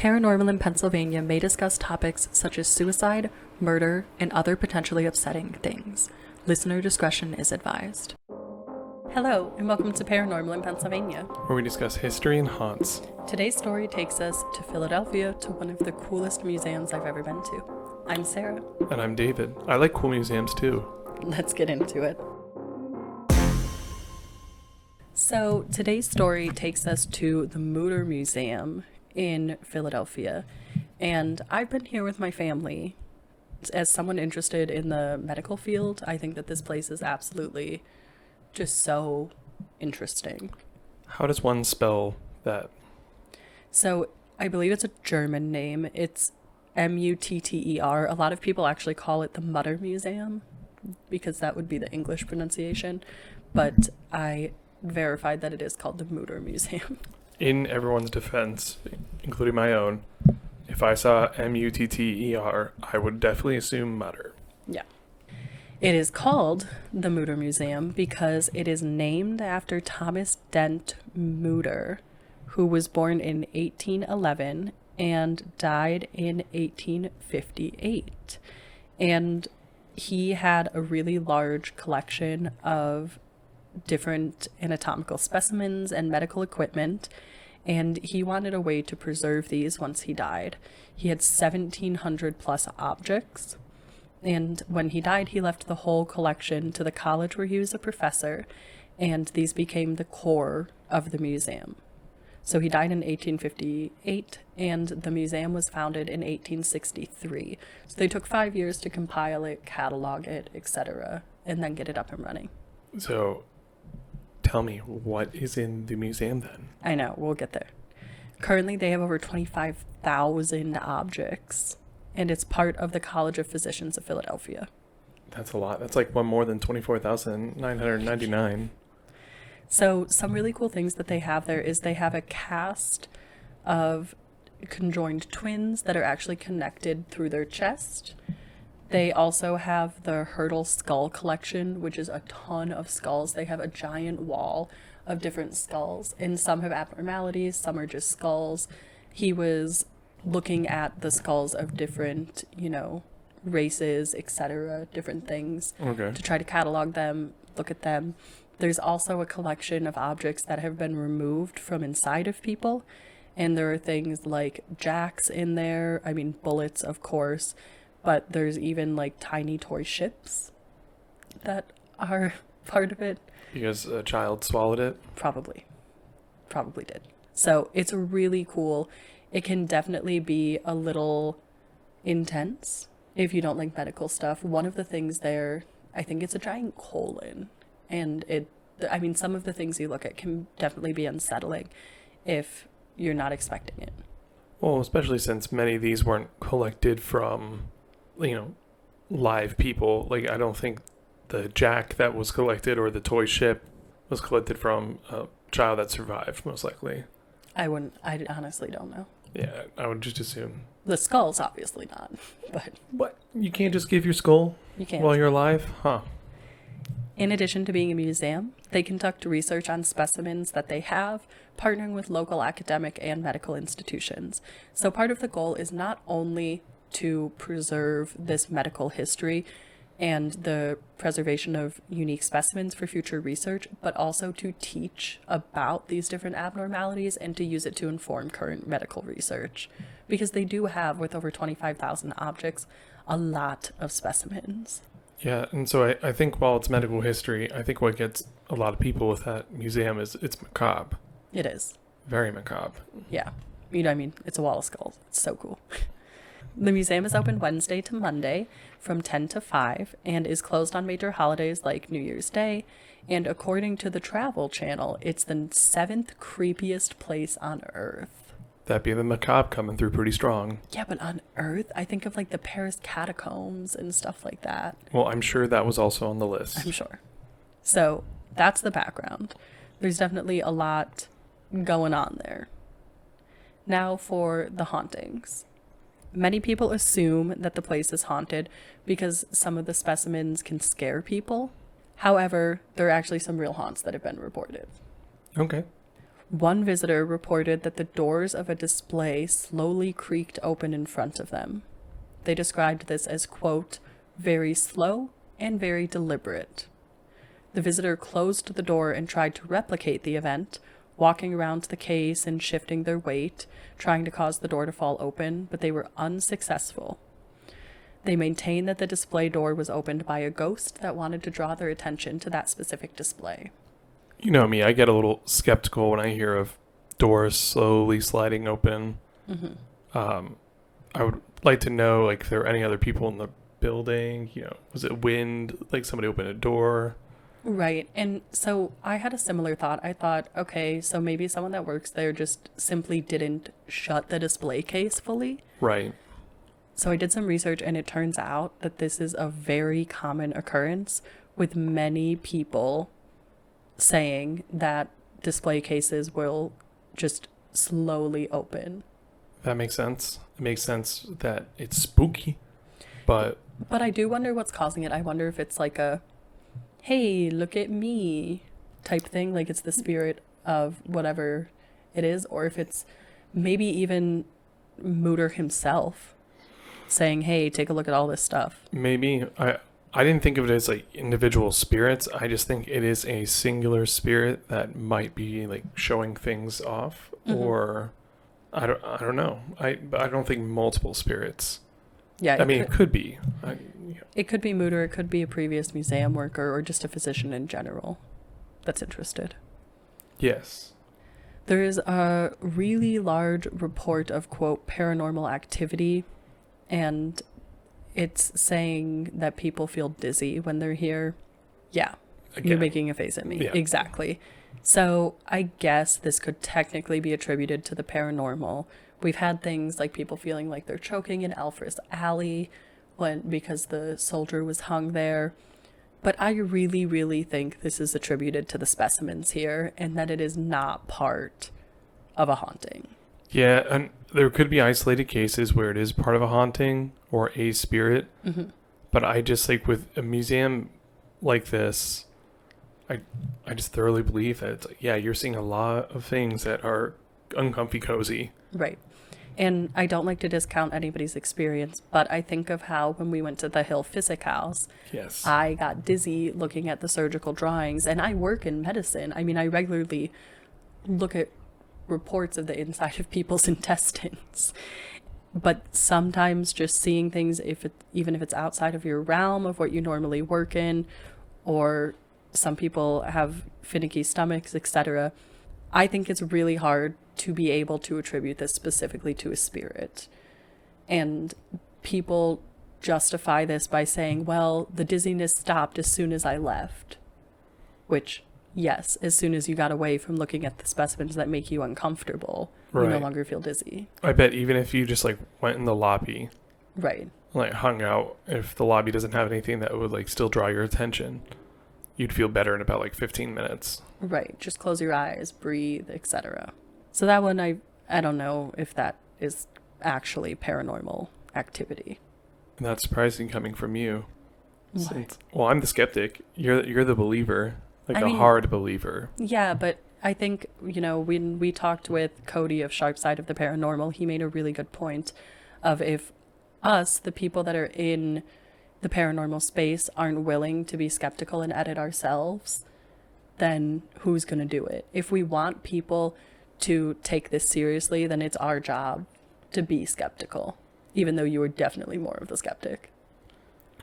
Paranormal in Pennsylvania may discuss topics such as suicide, murder, and other potentially upsetting things. Listener discretion is advised. Hello, and welcome to Paranormal in Pennsylvania, where we discuss history and haunts. Today's story takes us to Philadelphia to one of the coolest museums I've ever been to. I'm Sarah. And I'm David. I like cool museums too. Let's get into it. So today's story takes us to the Mutter Museum in Philadelphia, and I've been here with my family. As someone interested in the medical field, I think that this place is absolutely just so interesting. How does one spell that? So I believe it's a German name. It's Mutter. A lot of people actually call it the Mutter Museum because that would be the English pronunciation, but I verified that it is called the Mutter Museum. In everyone's defense, including my own, if I saw Mutter, I would definitely assume Mutter. Yeah. It is called the Mutter Museum because it is named after Thomas Dent Mutter, who was born in 1811 and died in 1858. And he had a really large collection of different anatomical specimens and medical equipment, and he wanted a way to preserve these once he died. He had 1,700 plus objects, and when he died, he left the whole collection to the college where he was a professor, and these became the core of the museum. So he died in 1858, and the museum was founded in 1863. So they took 5 years to compile it, catalog it, etc., and then get it up and running. So tell me, what is in the museum then? I know, we'll get there. Currently, they have over 25,000 objects, and it's part of the College of Physicians of Philadelphia. That's a lot. That's like one more than 24,999. So some really cool things that they have there is they have a cast of conjoined twins that are actually connected through their chest. They also have the Hurdle skull collection, which is a ton of skulls. They have a giant wall of different skulls, and some have abnormalities, some are just skulls. He was looking at the skulls of different, races, etc., different things, to try to catalog them, look at them. There's also a collection of objects that have been removed from inside of people, and there are things like jacks in there, bullets, of course, but there's even like tiny toy ships that are part of it. Because a child swallowed it? Probably did. So it's really cool. It can definitely be a little intense if you don't like medical stuff. One of the things there, I think it's a giant colon. And some of the things you look at can definitely be unsettling if you're not expecting it. Well, especially since many of these weren't collected from, live people. Like, I don't think the jack that was collected or the toy ship was collected from a child that survived, most likely. I honestly don't know. Yeah, I would just assume. The skull's obviously not, but... What? You can't just give your skull while you're alive? Huh. In addition to being a museum, they conduct research on specimens that they have, partnering with local academic and medical institutions. So part of the goal is not only to preserve this medical history and the preservation of unique specimens for future research, but also to teach about these different abnormalities and to use it to inform current medical research. Because they do have, with over 25,000 objects, a lot of specimens. Yeah, and so I think while it's medical history, I think what gets a lot of people with that museum is it's macabre. It is. Very macabre. Yeah. It's a wall of skulls. It's so cool. The museum is open Wednesday to Monday from 10 to 5 and is closed on major holidays like New Year's Day. And according to the Travel Channel, it's the 7th creepiest place on Earth. That'd be the macabre coming through pretty strong. Yeah, but on Earth, I think of like the Paris catacombs and stuff like that. Well, I'm sure that was also on the list. I'm sure. So that's the background. There's definitely a lot going on there. Now for the hauntings. Many people assume that the place is haunted because some of the specimens can scare people. However, there are actually some real haunts that have been reported. Okay. One visitor reported that the doors of a display slowly creaked open in front of them. They described this as, quote, very slow and very deliberate. The visitor closed the door and tried to replicate the event, walking around the case and shifting their weight, trying to cause the door to fall open, but they were unsuccessful. They maintained that the display door was opened by a ghost that wanted to draw their attention to that specific display. You know me, I get a little skeptical when I hear of doors slowly sliding open. I would like to know, like, if there are any other people in the building. You know, was it wind? Like somebody opened a door? Right. And so I had a similar thought. I thought, okay, so maybe someone that works there just simply didn't shut the display case fully. Right. So I did some research, and it turns out that this is a very common occurrence, with many people saying that display cases will just slowly open. That makes sense. It makes sense that it's spooky, but I do wonder what's causing it. I wonder if it's like a, hey, look at me type thing, like it's the spirit of whatever it is, or if it's maybe even Mutter himself saying, hey, take a look at all this stuff. maybe I didn't think of it as like individual spirits. I just think it is a singular spirit that might be like showing things off, or I don't know. But I don't think multiple spirits. Yeah, I mean, it could be. It could be Mutter, it could be a previous museum worker, or just a physician in general that's interested. Yes. There is a really large report of, quote, paranormal activity, and it's saying that people feel dizzy when they're here. Yeah, Again. You're making a face at me. Yeah. Exactly. So I guess this could technically be attributed to the paranormal. We've had things like people feeling like they're choking in Alfred's Alley because the soldier was hung there. But I really, really think this is attributed to the specimens here, and that it is not part of a haunting. Yeah, and there could be isolated cases where it is part of a haunting or a spirit. But I just, like, with a museum like this, I just thoroughly believe that it's like, yeah, you're seeing a lot of things that are uncomfy cozy. Right. And I don't like to discount anybody's experience, but I think of how when we went to the Hill Physic House, Yes. I got dizzy looking at the surgical drawings, and I work in medicine. I mean, I regularly look at reports of the inside of people's intestines. But sometimes just seeing things, even if it's outside of your realm of what you normally work in, or some people have finicky stomachs, etc., I think it's really hard to be able to attribute this specifically to a spirit. And people justify this by saying, well, the dizziness stopped as soon as I left. Which, yes, as soon as you got away from looking at the specimens that make you uncomfortable, you no Right. longer feel dizzy. I bet even if you just, like, went in the lobby, Right. like, hung out, if the lobby doesn't have anything that would, like, still draw your attention, you'd feel better in about, like, 15 minutes. Right. Just close your eyes, breathe, etc. So that one, I don't know if that is actually paranormal activity. And that's surprising coming from you. Why? Well, I'm the skeptic. You're the believer, like I a mean- hard believer. Yeah, but I think, when we talked with Cody of Sharp Side of the Paranormal, he made a really good point of if us, the people that are in the paranormal space, aren't willing to be skeptical and edit ourselves, then who's going to do it? If we want people to take this seriously, then it's our job to be skeptical, even though you are definitely more of the skeptic.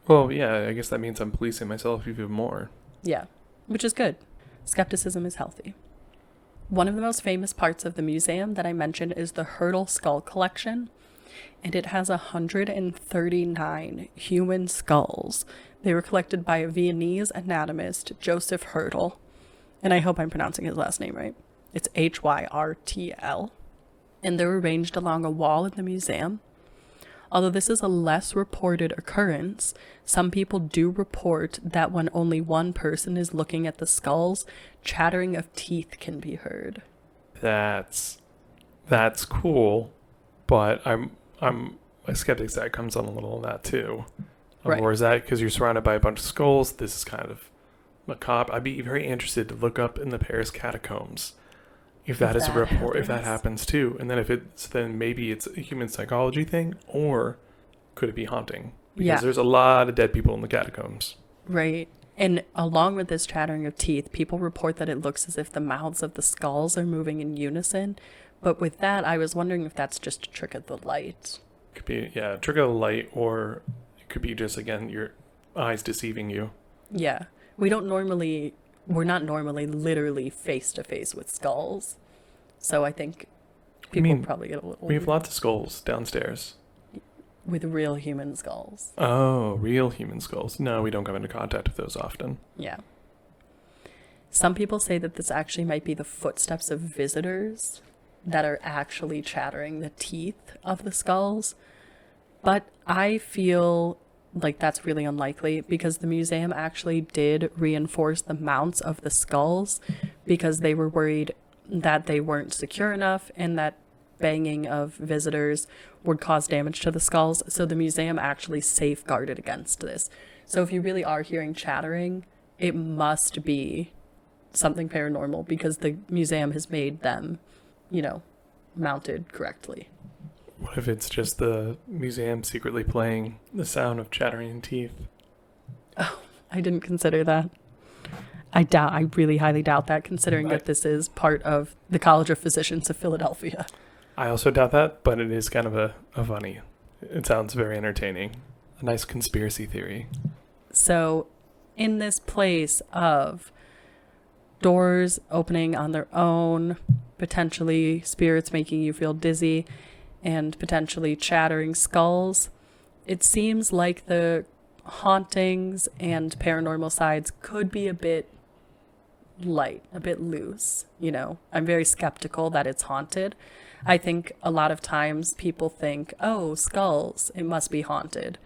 Well, yeah, I guess that means I'm policing myself even more. Yeah, which is good. Skepticism is healthy. One of the most famous parts of the museum that I mentioned is the Hurdle Skull Collection, and it has 139 human skulls. They were collected by a Viennese anatomist, Joseph Hurdle, and I hope I'm pronouncing his last name right. It's Hyrtl. And they're arranged along a wall in the museum. Although this is a less reported occurrence, some people do report that when only one person is looking at the skulls, chattering of teeth can be heard. That's cool, but I'm a skeptic that comes on a little on that too. Right. Or is that because you're surrounded by a bunch of skulls? This is kind of macabre. I'd be very interested to look up in the Paris catacombs if that is a report, if that happens. happens too. And then if it's, then maybe it's a human psychology thing, or could it be haunting? Because there's a lot of dead people in the catacombs. Right. And along with this chattering of teeth, people report that it looks as if the mouths of the skulls are moving in unison. But with that, I was wondering if that's just a trick of the light. Could be, yeah, a trick of the light, or it could be just, again, your eyes deceiving you. Yeah. We're not normally literally face to face with skulls. So I think people probably get a little... We have lots of skulls downstairs. With real human skulls. Oh, real human skulls. No, we don't come into contact with those often. Yeah. Some people say that this actually might be the footsteps of visitors that are actually chattering the teeth of the skulls. But I feel like that's really unlikely because the museum actually did reinforce the mounts of the skulls because they were worried that they weren't secure enough and that banging of visitors would cause damage to the skulls. So the museum actually safeguarded against this. So if you really are hearing chattering, it must be something paranormal because the museum has made them, mounted correctly. What if it's just the museum secretly playing the sound of chattering teeth? Oh, I didn't consider that. I really highly doubt that, considering that this is part of the College of Physicians of Philadelphia. I also doubt that, but it is kind of a funny. It sounds very entertaining. A nice conspiracy theory. So, in this place of doors opening on their own, potentially spirits making you feel dizzy, and potentially chattering skulls, it seems like the hauntings and paranormal sides could be a bit light, a bit loose. I'm very skeptical that it's haunted. I think a lot of times people think, oh, skulls, it must be haunted.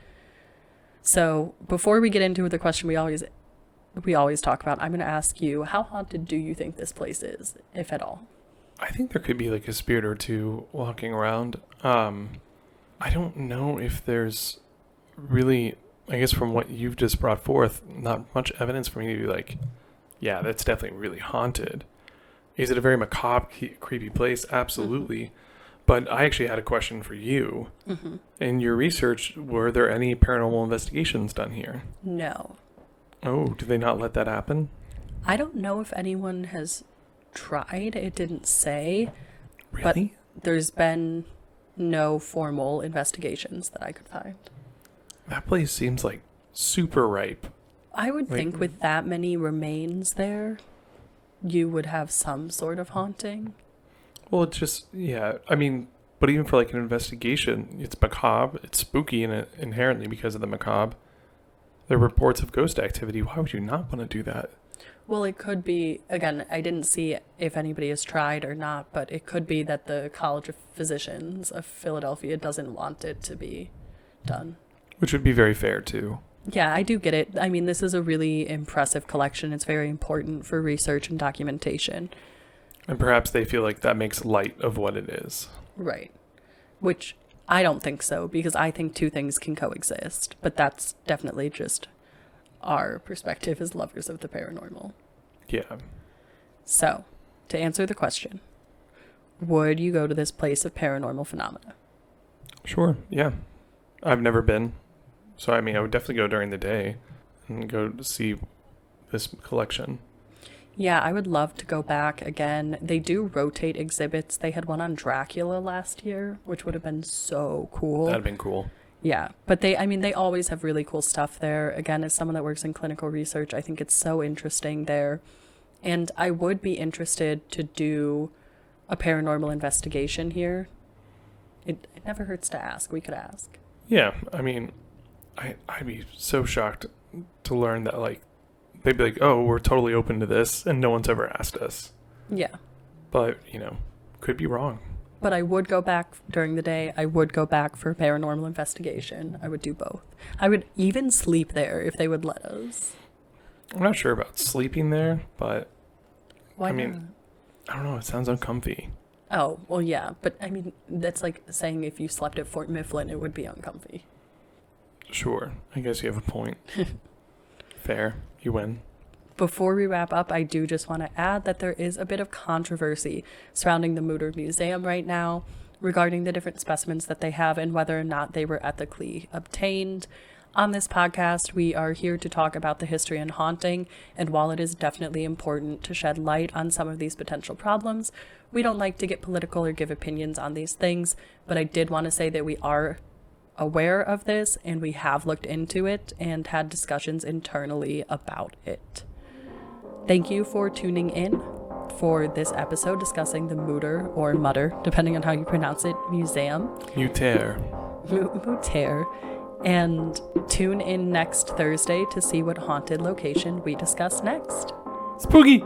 So before we get into the question we always talk about, I'm going to ask you, how haunted do you think this place is, if at all? I think there could be like a spirit or two walking around. I don't know if there's really, I guess from what you've just brought forth, not much evidence for me to be like, yeah, that's definitely really haunted. Is it a very macabre, creepy place? Absolutely. Mm-hmm. But I actually had a question for you. Mm-hmm. In your research, were there any paranormal investigations done here? No. Oh, did they not let that happen? I don't know if anyone has tried. It didn't say. Really? But there's been no formal investigations that I could find. That place seems like super ripe. I would think with that many remains there, you would have some sort of haunting. Well, it's just, yeah. I mean, but even for like an investigation, it's macabre. It's spooky inherently because of the macabre. There are reports of ghost activity. Why would you not want to do that? Well, it could be, again, I didn't see if anybody has tried or not, but it could be that the College of Physicians of Philadelphia doesn't want it to be done. Which would be very fair, too. Yeah, I do get it. I mean, this is a really impressive collection. It's very important for research and documentation. And perhaps they feel like that makes light of what it is. Right. Which I don't think so, because I think two things can coexist. But that's definitely just our perspective as lovers of the paranormal. Yeah. So, to answer the question, would you go to this place of paranormal phenomena? Sure, yeah. I've never been. So, I mean, I would definitely go during the day and go to see this collection. Yeah, I would love to go back again. They do rotate exhibits. They had one on Dracula last year, which would have been so cool. That'd have been cool. Yeah, but they always have really cool stuff there. Again, as someone that works in clinical research, I think it's so interesting there. And I would be interested to do a paranormal investigation here. It never hurts to ask. We could ask. Yeah, I mean, I'd be so shocked to learn that, like, they'd be like, oh, we're totally open to this, and no one's ever asked us. Yeah. But, could be wrong. But I would go back during the day. I would go back for paranormal investigation. I would do both. I would even sleep there if they would let us. I'm not sure about sleeping there, but Why not? I don't know. It sounds uncomfy. Oh, well, yeah. But, that's like saying if you slept at Fort Mifflin, it would be uncomfy. Sure. I guess you have a point. Fair. You win. Before we wrap up, I do just want to add that there is a bit of controversy surrounding the Mutter Museum right now regarding the different specimens that they have and whether or not they were ethically obtained. On this podcast, we are here to talk about the history and haunting, and while it is definitely important to shed light on some of these potential problems, we don't like to get political or give opinions on these things, but I did want to say that we are aware of this and we have looked into it and had discussions internally about it. Thank you for tuning in for this episode discussing the Mutter, or Mutter, depending on how you pronounce it, museum. Mutter. Mutter. And tune in next Thursday to see what haunted location we discuss next. Spooky!